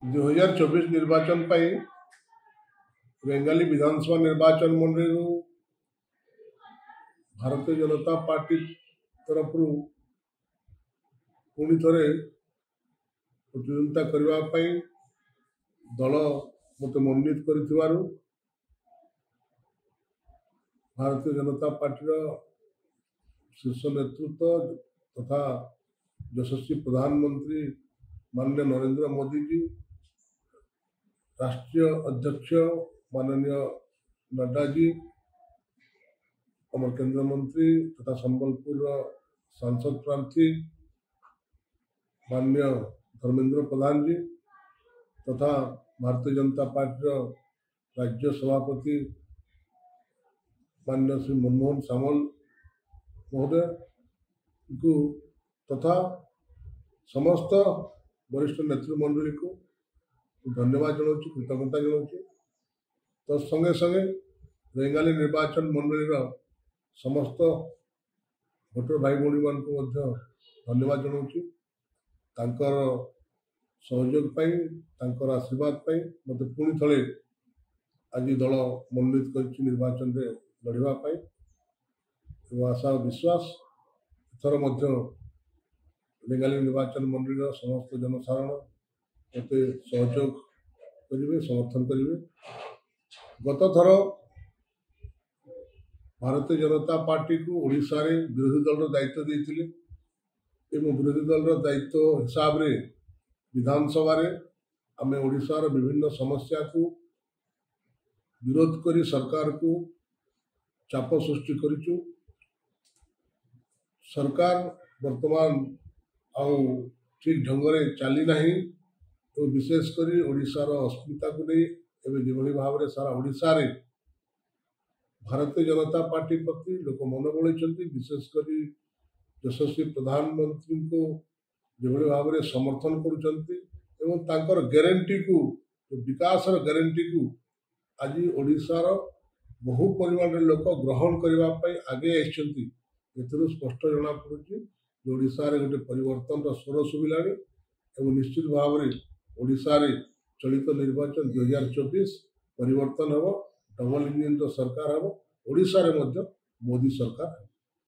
2024 निर्वाचन पाई बेंगाली विधानसभा निर्वाचन मंडली भारतीय जनता पार्टी तरफ पुणी थे प्रतिद्वंदिता करने दल मत मनोनीत कर भारतीय जनता पार्टी शीर्ष नेतृत्व तथा यशस्वी प्रधानमंत्री माननीय नरेंद्र मोदी जी, राष्ट्रीय अध्यक्ष माननीय नड्डा जी, अमर केंद्र मंत्री तथा संबलपुर सांसद प्रार्थी माननीय धर्मेंद्र प्रधान जी तथा भारतीय जनता पार्टी राज्य सभापति माननीय श्री मनमोहन सामल महोदय को तथा समस्त वरिष्ठ नेतृमंडली को धन्यवाद जनाऊँ, कृतज्ञता जनाऊँ। तो संगे संगे बेंगाली निर्वाचन मंडली समस्त भोटर भाई भौणी मान को धन्यवाद जनाऊँ। तांकर सहयोग पाई तांकर आशीर्वाद पाई मत पुणी थले आज दल मनोनीत कर निर्वाचन में लड़वा पाई आशा विश्वास एथर बेंगाली निर्वाचन मंडली समस्त जनसाधारण मत सहयोग करेंगे, समर्थन करेंगे। गत थर भारतीय जनता पार्टी को ओडिशा रे विरोधी दल दायित्व देते विरोधी दल दायित्व हिसाब रे विधानसभा रे आमे ओडिशा रो विभिन्न समस्या को विरोध करी सरकार को चाप सृष्टि करिचु। सरकार वर्तमान आउ ठीक ढंग से चली ना तो विशेषकर ओडिशार अस्मिता को नहीं एवं जो भाव में सारा ओडिशा रे भारतीय जनता पार्टी प्रति लोक मन बड़े विशेषकर यशस्वी प्रधानमंत्री को जो भाव में समर्थन कर गारंटी को विकास गारंटी को आज ओडिशार बहु परिमाण लोक ग्रहण करने आगे आइछंती। एथुरु स्पष्ट जना पड़ुछि ओडिशा रे गोटे परिवर्तन स्वर शुभिला एवं निश्चित भाव में ओडिशा रे चलित निर्वाचन 2024 परिवर्तन हम डबल इंजन सरकार हम ओडिशा रे मोदी सरकार।